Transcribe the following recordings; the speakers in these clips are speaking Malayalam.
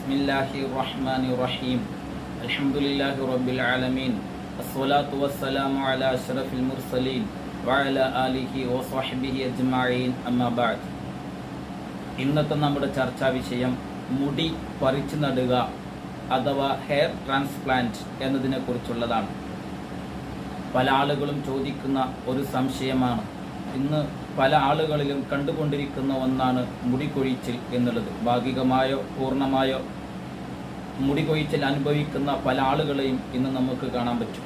ബിസ്മില്ലാഹിർറഹ്മാനിർറഹീം. അൽഹംദുലില്ലാഹി റബ്ബിൽ ആലമീൻ. അസ്സലാത്തു വസ്സലാമു അലാ അഷ്റഫിൽ മുർസലീൻ വഅലാ ആലിഹി വസ്വഹ്ബിഹി അജ്മഈൻ. അമ്മാ ബഅദ്. ഇന്നത്തെ നമ്മുടെ ചർച്ചാ വിഷയം മുടി പറിച്ചു നടുക അഥവാ ഹെയർ ട്രാൻസ്പ്ലാന്റ് എന്നതിനെ കുറിച്ചുള്ളതാണ്. പല ആളുകളും ചോദിക്കുന്ന ഒരു സംശയമാണ്. ഇന്ന് പല ആളുകളിലും കണ്ടുകൊണ്ടിരിക്കുന്ന ഒന്നാണ് മുടി കൊഴിച്ചിൽ എന്നുള്ളത്. ഭാഗികമായോ പൂർണ്ണമായോ മുടി കൊഴിച്ചിൽ അനുഭവിക്കുന്ന പല ആളുകളെയും ഇന്ന് നമുക്ക് കാണാൻ പറ്റും.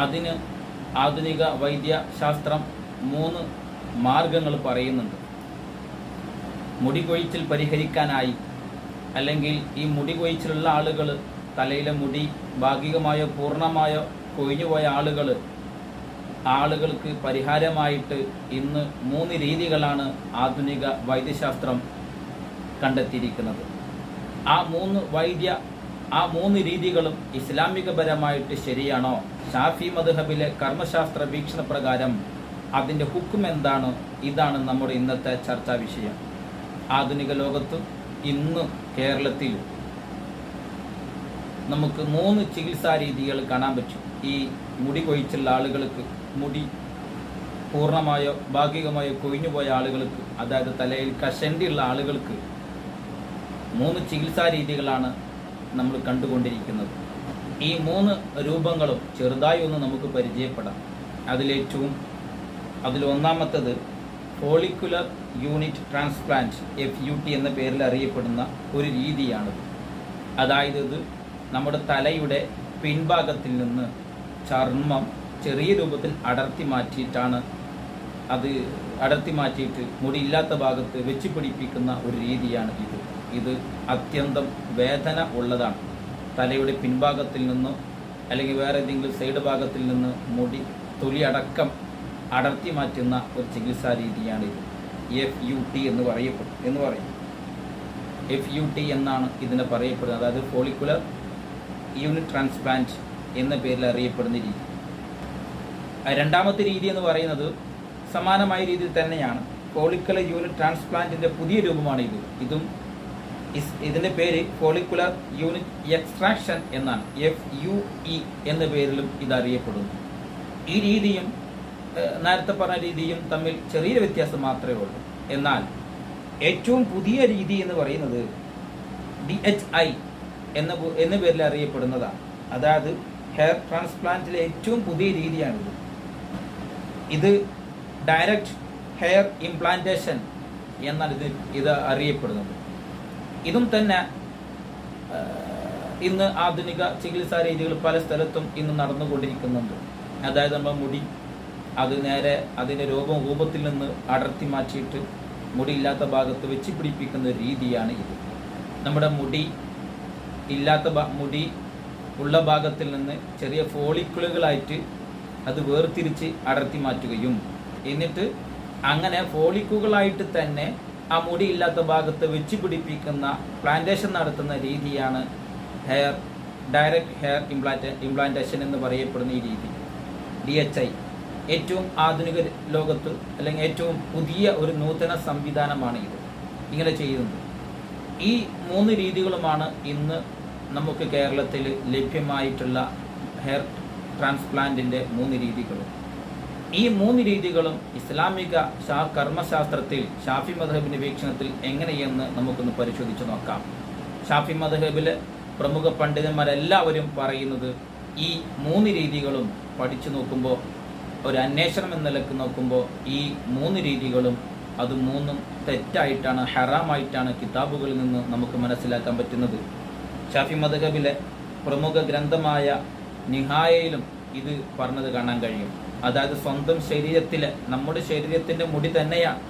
അതിന് ആധുനിക വൈദ്യശാസ്ത്രം 3 മാർഗങ്ങൾ പറയുന്നുണ്ട്. മുടി കൊഴിച്ചിൽ പരിഹരിക്കാനായി, അല്ലെങ്കിൽ ഈ മുടി കൊഴിച്ചിലുള്ള ആളുകൾ, തലയിലെ മുടി ഭാഗികമായോ പൂർണ്ണമായോ കൊഴിഞ്ഞുപോയ ആളുകൾക്ക് പരിഹാരമായിട്ട് ഇന്ന് 3 രീതികളാണ് ആധുനിക വൈദ്യശാസ്ത്രം കണ്ടെത്തിയിരിക്കുന്നത്. ആ 3 രീതികളും ഇസ്ലാമികപരമായിട്ട് ശരിയാണോ? ഷാഫി മദ്ഹബിലെ കർമ്മശാസ്ത്ര വീക്ഷണ പ്രകാരം അതിൻ്റെ ഹുക്കം എന്താണ്? ഇതാണ് നമ്മുടെ ഇന്നത്തെ ചർച്ചാ വിഷയം. ആധുനിക ലോകത്ത് ഇന്ന് കേരളത്തിൽ നമുക്ക് 3 ചികിത്സാ രീതികൾ കാണാൻ പറ്റും. ഈ മുടി കൊഴിച്ചുള്ള ആളുകൾക്ക്, മുടി പൂർണ്ണമായോ ഭാഗികമായോ കൊഴിഞ്ഞുപോയ ആളുകൾക്ക്, അതായത് തലയിൽ കഷണ്ടിയുള്ള ആളുകൾക്ക് 3 ചികിത്സാ രീതികളാണ് നമ്മൾ കണ്ടുകൊണ്ടിരിക്കുന്നത്. ഈ 3 രൂപങ്ങളും ചെറുതായി ഒന്ന് നമുക്ക് പരിചയപ്പെടാം. അതിലൊന്നാമത്തത് ഫോളിക്കുലർ യൂണിറ്റ് ട്രാൻസ്പ്ലാന്റ്, FUT എന്ന പേരിൽ അറിയപ്പെടുന്ന ഒരു രീതിയാണിത്. അതായത് ഇത് നമ്മുടെ തലയുടെ പിൻഭാഗത്തിൽ നിന്ന് ചർമ്മം ചെറിയ രൂപത്തിൽ അടർത്തി മാറ്റിയിട്ട് മുടിയില്ലാത്ത ഭാഗത്ത് വെച്ച് പിടിപ്പിക്കുന്ന ഒരു രീതിയാണ് ഇത് അത്യന്തം വേദന ഉള്ളതാണ്. തലയുടെ പിൻഭാഗത്തിൽ നിന്നോ അല്ലെങ്കിൽ വേറെ ഏതെങ്കിലും സൈഡ് ഭാഗത്തിൽ നിന്ന് മുടി തൊലി അടക്കം അടർത്തി മാറ്റുന്ന ഒരു ചികിത്സാ രീതിയാണിത്. FUT എന്ന് പറയും. FUT എന്നാണ് ഇതിനെ പറയപ്പെടുന്നത്. അതായത് ഫോളിക്കുലർ യൂണിറ്റ് ട്രാൻസ്പ്ലാന്റ് എന്ന പേരിൽ അറിയപ്പെടുന്ന രീതി. രണ്ടാമത്തെ രീതി എന്ന് പറയുന്നത് സമാനമായ രീതിയിൽ തന്നെയാണ്. ഫോളിക്കുലർ യൂണിറ്റ് ട്രാൻസ്പ്ലാന്റിന്റെ പുതിയ രൂപമാണ് ഇതിന്റെ പേര് ഫോളിക്കുലർ യൂണിറ്റ് എക്സ്ട്രാക്ഷൻ എന്നാണ്. FUE എന്ന പേരിലും ഇത് അറിയപ്പെടുന്നു. ഈ രീതിയും നേരത്തെ പറഞ്ഞ രീതിയും തമ്മിൽ ചെറിയൊരു വ്യത്യാസം മാത്രമേ ഉള്ളൂ. എന്നാൽ ഏറ്റവും പുതിയ രീതി എന്ന് പറയുന്നത് DHI എന്ന പേരിൽ അറിയപ്പെടുന്നതാണ്. അതായത് ഹെയർ ട്രാൻസ്പ്ലാന്റിലെ ഏറ്റവും പുതിയ രീതിയാണിത്. ഇത് ഡയറക്റ്റ് ഹെയർ ഇംപ്ലാന്റേഷൻ എന്നാണ് ഇത് അറിയപ്പെടുന്നത്. ഇതും തന്നെ ഇന്ന് ആധുനിക ചികിത്സാ രീതികൾ പല സ്ഥലത്തും ഇന്ന് നടന്നുകൊണ്ടിരിക്കുന്നുണ്ട്. അതായത് നമ്മുടെ മുടി അത് നേരെ അതിൻ്റെ രൂപത്തിൽ നിന്ന് അടർത്തി മാറ്റിയിട്ട് മുടിയില്ലാത്ത ഭാഗത്ത് വെച്ച് പിടിപ്പിക്കുന്ന ഒരു രീതിയാണ് ഇത്. നമ്മുടെ മുടി ഉള്ള ഭാഗത്തിൽ നിന്ന് ചെറിയ ഫോളിക്കിളുകളായിട്ട് അത് വേർതിരിച്ച് അടർത്തി മാറ്റുകയും എന്നിട്ട് അങ്ങനെ ഫോളിക്കുകളായിട്ട് തന്നെ ആ മുടി ഇല്ലാത്ത ഭാഗത്ത് വെച്ച് പിടിപ്പിക്കുന്ന പ്ലാന്റേഷൻ നടത്തുന്ന രീതിയാണ് ഡയറക്റ്റ് ഹെയർ ഇംപ്ലാന്റേഷൻ എന്ന് പറയപ്പെടുന്ന ഈ രീതി. DHI ഏറ്റവും ആധുനിക ലോകത്ത് അല്ലെങ്കിൽ ഏറ്റവും പുതിയ ഒരു നൂതന സംവിധാനമാണ് ഇങ്ങനെ ചെയ്യുന്നത്. ഈ 3 രീതികളുമാണ് ഇന്ന് നമുക്ക് കേരളത്തിൽ ലഭ്യമായിട്ടുള്ള ഹെയർ ട്രാൻസ്പ്ലാന്റിന്റെ 3 രീതികളും. ഈ 3 രീതികളും ഇസ്ലാമിക കർമ്മശാസ്ത്രത്തിൽ ഷാഫി മദ്ഹബിന്റെ വീക്ഷണത്തിൽ എങ്ങനെയെന്ന് നമുക്കൊന്ന് പരിശോധിച്ച് നോക്കാം. ഷാഫി മദ്ഹബിലെ പ്രമുഖ പണ്ഡിതന്മാരെല്ലാവരും പറയുന്നത് ഈ 3 രീതികളും പഠിച്ചു നോക്കുമ്പോൾ, ഒരു അന്വേഷണം എന്ന നിലക്ക് നോക്കുമ്പോൾ, ഈ 3 രീതികളും അത് 3ഉം തെറ്റായിട്ടാണ്, ഹറാമായിട്ടാണ് കിതാബുകളിൽ നിന്ന് നമുക്ക് മനസ്സിലാക്കാൻ പറ്റുന്നത്. ഷാഫി മദ്ഹബിലെ പ്രമുഖ ഗ്രന്ഥമായ നിഹായയിലും ഇത് പറഞ്ഞത് കാണാൻ കഴിയും. അതായത് സ്വന്തം ശരീരത്തിലെ, നമ്മുടെ ശരീരത്തിന്റെ മുടി തന്നെയാണ്,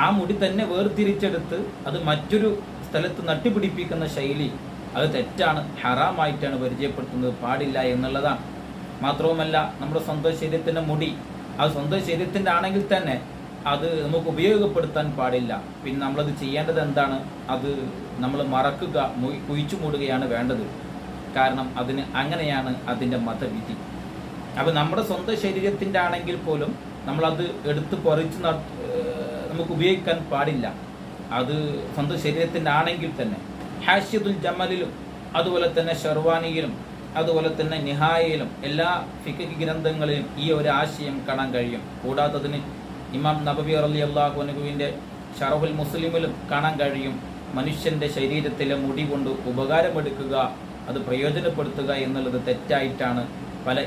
ആ മുടി തന്നെ വേർതിരിച്ചെടുത്ത് അത് മറ്റൊരു സ്ഥലത്ത് നട്ടുപിടിപ്പിക്കുന്ന ശൈലി അത് തെറ്റാണ്, ഹറാമായിട്ടാണ് പരിചയപ്പെടുത്തുന്നത്, പാടില്ല എന്നുള്ളതാണ്. മാത്രവുമല്ല, നമ്മുടെ സ്വന്തം ശരീരത്തിന്റെ മുടി അത് സ്വന്തം ശരീരത്തിന്റെ ആണെങ്കിൽ തന്നെ അത് നമുക്ക് ഉപയോഗപ്പെടുത്താൻ പാടില്ല. പിന്നെ നമ്മളത് ചെയ്യേണ്ടത് എന്താണ്? അത് നമ്മൾ മറക്കുക, കുഴിച്ചു മൂടുകയാണ് വേണ്ടത്. കാരണം അങ്ങനെയാണ് അതിൻ്റെ മതവിധി. അപ്പം നമ്മുടെ സ്വന്തം ശരീരത്തിൻ്റെ ആണെങ്കിൽ പോലും നമ്മളത് എടുത്ത് പറിച്ച് നമുക്ക് ഉപയോഗിക്കാൻ പാടില്ല. അത് സ്വന്തം ശരീരത്തിൻ്റെ ആണെങ്കിൽ തന്നെ. ഹാഷിദുൽ ജമലിലും അതുപോലെ തന്നെ ഷെർവാനിയിലും അതുപോലെ തന്നെ നിഹായയിലും എല്ലാ ഫിഖ് ഗ്രന്ഥങ്ങളിലും ഈ ഒരു ആശയം കാണാൻ കഴിയും. കൂടാത്തതിന് ഇമാം നബവി റളിയല്ലാഹു അൻഹുവിൻ്റെ ഷറഹുൽ മുസ്ലിമിലും കാണാൻ കഴിയും. മനുഷ്യൻ്റെ ശരീരത്തിലെ മുടി കൊണ്ട് ഉപകാരമെടുക്കുക, അത് പ്രയോജനപ്പെടുത്തുക എന്നുള്ളത് തെറ്റായിട്ടാണ് പല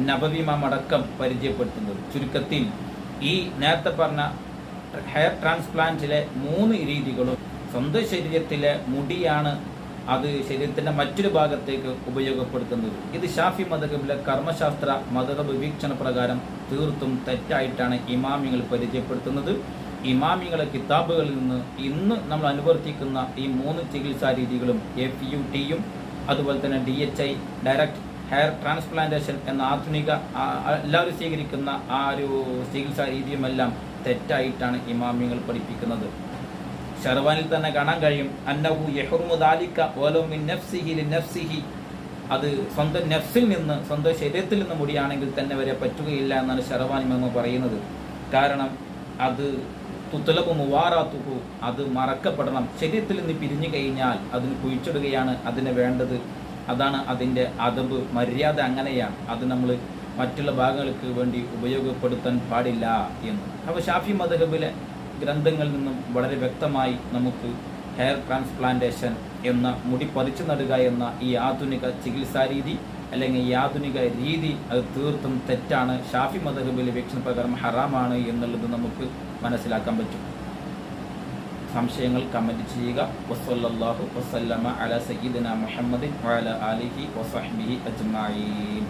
നബവിമാം അടക്കം പരിചയപ്പെടുത്തുന്നത്. ചുരുക്കത്തിൽ ഈ നേരത്തെ പറഞ്ഞ ഹെയർ ട്രാൻസ്പ്ലാന്റിലെ 3 രീതികളും സ്വന്തം ശരീരത്തിലെ മുടിയാണ് അത് ശരീരത്തിൻ്റെ മറ്റൊരു ഭാഗത്തേക്ക് ഉപയോഗപ്പെടുത്തുന്നത്. ഇത് ഷാഫി മദ്ഹബിലെ കർമ്മശാസ്ത്ര മദ്ഹബ് വീക്ഷണ പ്രകാരം തീർത്തും തെറ്റായിട്ടാണ് ഇമാമിങ്ങൾ പരിചയപ്പെടുത്തുന്നത്. ഇമാമിങ്ങളെ കിതാബുകളിൽ നിന്ന് ഇന്ന് നമ്മൾ അനുവർത്തിക്കുന്ന ഈ 3 ചികിത്സാ രീതികളും FUTയും അതുപോലെ തന്നെ DHI ഡയറക്റ്റ് ഹെയർ ട്രാൻസ്പ്ലാന്റേഷൻ എന്ന ആധുനിക എല്ലാവരും സ്വീകരിക്കുന്ന ആ ഒരു ചികിത്സാ രീതിയുമെല്ലാം തെറ്റായിട്ടാണ് ഇമാമിങ്ങൾ പഠിപ്പിക്കുന്നത്. ഷർവാനിൽ തന്നെ കാണാൻ കഴിയും അന്നഹു യഹ്റുമു ദാലിക വലൗ മിൻ നഫ്സിഹി ലിനഫ്സിഹി, അത് സ്വന്തം നഫ്സിൽ നിന്ന് സ്വന്തം ശരീരത്തിൽ നിന്ന് മുടിയാണെങ്കിൽ തന്നെ വരെ പറ്റുകയില്ല എന്നാണ് ഷർവാനി ഇമാം പറയുന്നത്. കാരണം അത് തുത്ലബു മുവാറാത്തുഹു, അത് മറക്കപ്പെടണം. ശരീരത്തിൽ നിന്ന് പിരിഞ്ഞു കഴിഞ്ഞാൽ അതിന് കുഴിച്ചിടുകയാണ് അതിന് വേണ്ടത്. അതാണ് അതിൻ്റെ അദബ്, മര്യാദ അങ്ങനെയാണ്. അത് നമ്മൾ മറ്റുള്ള ഭാഗങ്ങൾക്ക് വേണ്ടി ഉപയോഗപ്പെടുത്താൻ പാടില്ല എന്ന്. അപ്പോൾ ഷാഫി മദ്ഹബിലെ ഗ്രന്ഥങ്ങളിൽ നിന്നും വളരെ വ്യക്തമായി നമുക്ക് ഹെയർ ട്രാൻസ്പ്ലാന്റേഷൻ എന്ന മുടി പറിച്ചു നടുക എന്ന ഈ ആധുനിക ചികിത്സാ രീതി അല്ലെങ്കിൽ ഈ ആധുനിക രീതി അത് തീർത്തും തെറ്റാണ്. ഷാഫി മദ്ഹബിലെ വീക്ഷണപ്രകാരം ഹറാമാണ് എന്നുള്ളത് നമുക്ക് മനസ്സിലാക്കാൻ പറ്റും. സംശയങ്ങൾ കമൻറ്റ് ചെയ്യുക. വസല്ലല്ലാഹു വസല്ലമ അലാ സയ്യിദിന മുഹമ്മദിൻ വഅലാ ആലിഹി വസഹ്ബിഹി അജ്മഈൻ.